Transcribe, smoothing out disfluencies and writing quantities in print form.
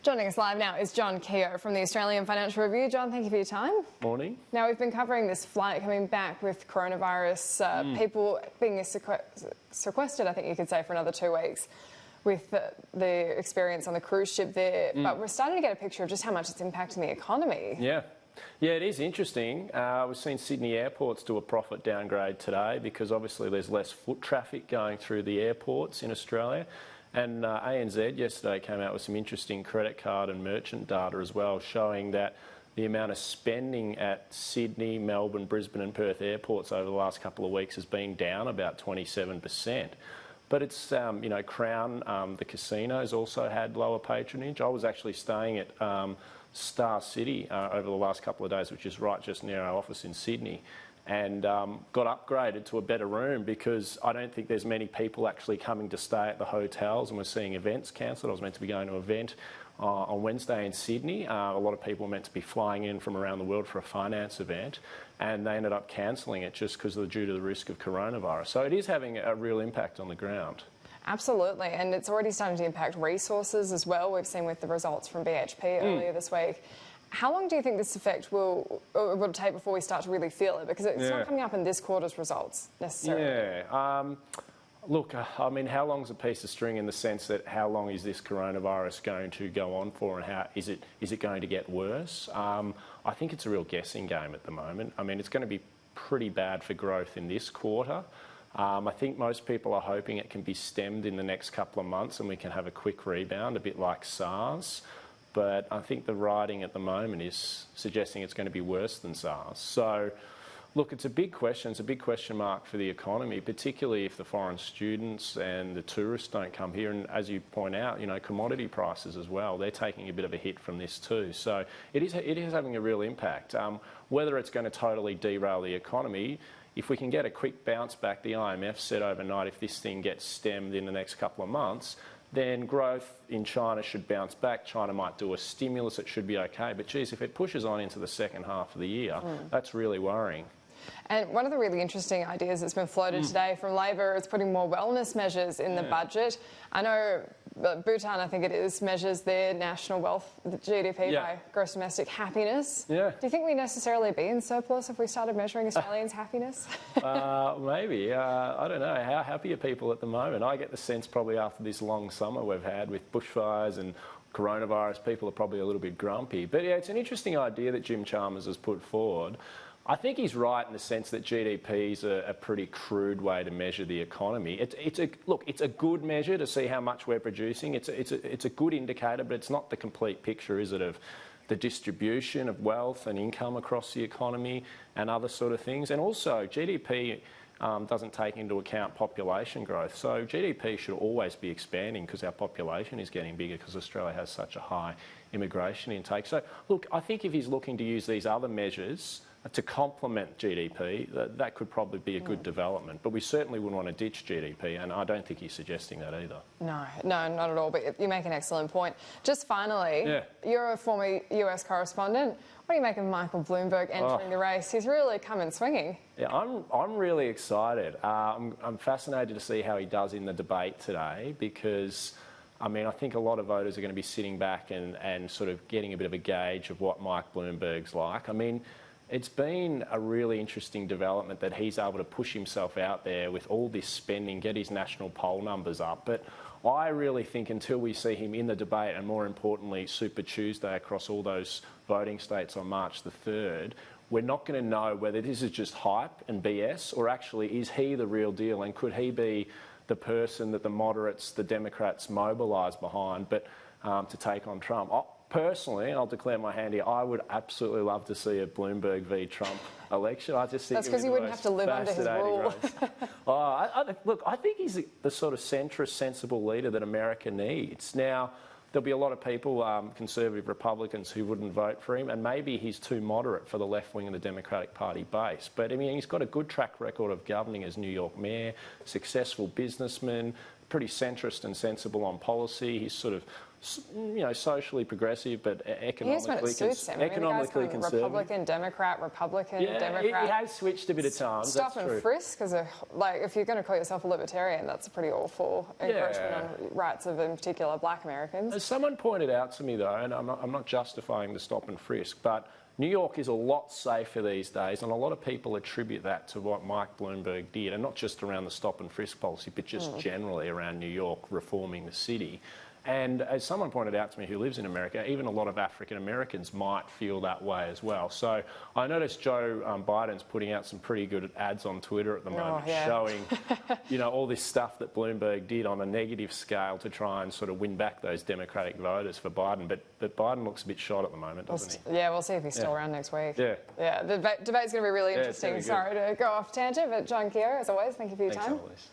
Joining us live now is John Kehoe from the Australian Financial Review. John, thank you for your time. Morning. Now, we've been covering this flight coming back with coronavirus, people being sequestered, I think you could say, for another 2 weeks with the experience on the cruise ship there. But we're starting to get a picture of just how much it's impacting the economy. Yeah, it is interesting. We've seen Sydney airports do a profit downgrade today because obviously there's less foot traffic going through the airports in Australia. And ANZ yesterday came out with some interesting credit card and merchant data as well, showing that the amount of spending at Sydney, Melbourne, Brisbane and Perth airports over the last couple of weeks has been down about 27%. But it's, Crown, the casinos also had lower patronage. I was actually staying at Star City over the last couple of days, which is right just near our office in Sydney, and got upgraded to a better room because I don't think there's many people actually coming to stay at the hotels, and we're seeing events cancelled. I was meant to be going to an event on Wednesday in Sydney. A lot of people were meant to be flying in from around the world for a finance event, and they ended up cancelling it just because due to the risk of coronavirus. So it is having a real impact on the ground. Absolutely, and it's already starting to impact resources as well. We've seen with the results from BHP earlier this week. How long do you think this effect will take before we start to really feel it? Because it's not coming up in this quarter's results necessarily. Yeah. Look, I mean, how long's a piece of string in the sense that how long is this coronavirus going to go on for, and how is it going to get worse? I think it's a real guessing game at the moment. I mean, it's going to be pretty bad for growth in this quarter. I think most people are hoping it can be stemmed in the next couple of months and we can have a quick rebound, a bit like SARS. But I think the writing at the moment is suggesting it's going to be worse than SARS. So, look, it's a big question. It's a big question mark for the economy, particularly if the foreign students and the tourists don't come here. And as you point out, commodity prices as well, they're taking a bit of a hit from this too. So it is having a real impact. Whether it's going to totally derail the economy, if we can get a quick bounce back, the IMF said overnight, if this thing gets stemmed in the next couple of months, then growth in China should bounce back. China might do a stimulus, it should be okay. But geez, if it pushes on into the second half of the year, that's really worrying. And one of the really interesting ideas that's been floated today from Labor is putting more wellness measures in the budget. I know Bhutan, I think it is, measures their national wealth, the GDP, by gross domestic happiness. Yeah. Do you think we'd necessarily be in surplus if we started measuring Australians' happiness? Maybe. I don't know. How happy are people at the moment? I get the sense probably after this long summer we've had with bushfires and coronavirus, people are probably a little bit grumpy. But yeah, it's an interesting idea that Jim Chalmers has put forward. I think he's right in the sense that GDP is a pretty crude way to measure the economy. It's a good measure to see how much we're producing. It's a good indicator, but it's not the complete picture, is it, of the distribution of wealth and income across the economy and other sort of things. And also, GDP doesn't take into account population growth. So GDP should always be expanding because our population is getting bigger because Australia has such a high immigration intake. So, look, I think if he's looking to use these other measures to complement GDP, that could probably be a good development. But we certainly wouldn't want to ditch GDP, and I don't think he's suggesting that either. No, not at all. But you make an excellent point. Just finally, you're a former US correspondent. What do you make of Michael Bloomberg entering the race? He's really coming swinging. Yeah, I'm really excited. I'm fascinated to see how he does in the debate today because, I mean, I think a lot of voters are going to be sitting back and sort of getting a bit of a gauge of what Mike Bloomberg's like. I mean, it's been a really interesting development that he's able to push himself out there with all this spending, get his national poll numbers up. But I really think until we see him in the debate, and more importantly, Super Tuesday across all those voting states on March the 3rd, we're not going to know whether this is just hype and BS or actually is he the real deal, and could he be the person that the moderates, the Democrats mobilise behind, but to take on Trump. Personally, and I'll declare my hand here, I would absolutely love to see a Bloomberg v Trump election. I just think that's because you wouldn't have to live under his rule. Look, I think he's the sort of centrist, sensible leader that America needs. Now, there'll be a lot of people, conservative Republicans, who wouldn't vote for him, and maybe he's too moderate for the left wing of the Democratic Party base. But, I mean, he's got a good track record of governing as New York mayor, successful businessman, pretty centrist and sensible on policy. He's sort of socially progressive, but economically, economically conservative. Republican, Democrat, Democrat. He has switched a bit of times. Stop and true. frisk, because if you're going to call yourself a libertarian, that's a pretty awful encroachment on rights of, in particular, black Americans. As someone pointed out to me, though, and I'm not justifying the stop and frisk, but New York is a lot safer these days, and a lot of people attribute that to what Mike Bloomberg did, and not just around the stop and frisk policy, but just generally around New York reforming the city. And as someone pointed out to me who lives in America, even a lot of African Americans might feel that way as well. So I noticed Joe Biden's putting out some pretty good ads on Twitter at the moment, showing, all this stuff that Bloomberg did on a negative scale to try and sort of win back those Democratic voters for Biden. But Biden looks a bit shot at the moment, doesn't he? Yeah, we'll see if he's still around next week. Yeah. Yeah, the debate's going to be really interesting. Sorry to go off tangent, but John Kehoe, as always, thank you for your time. Always.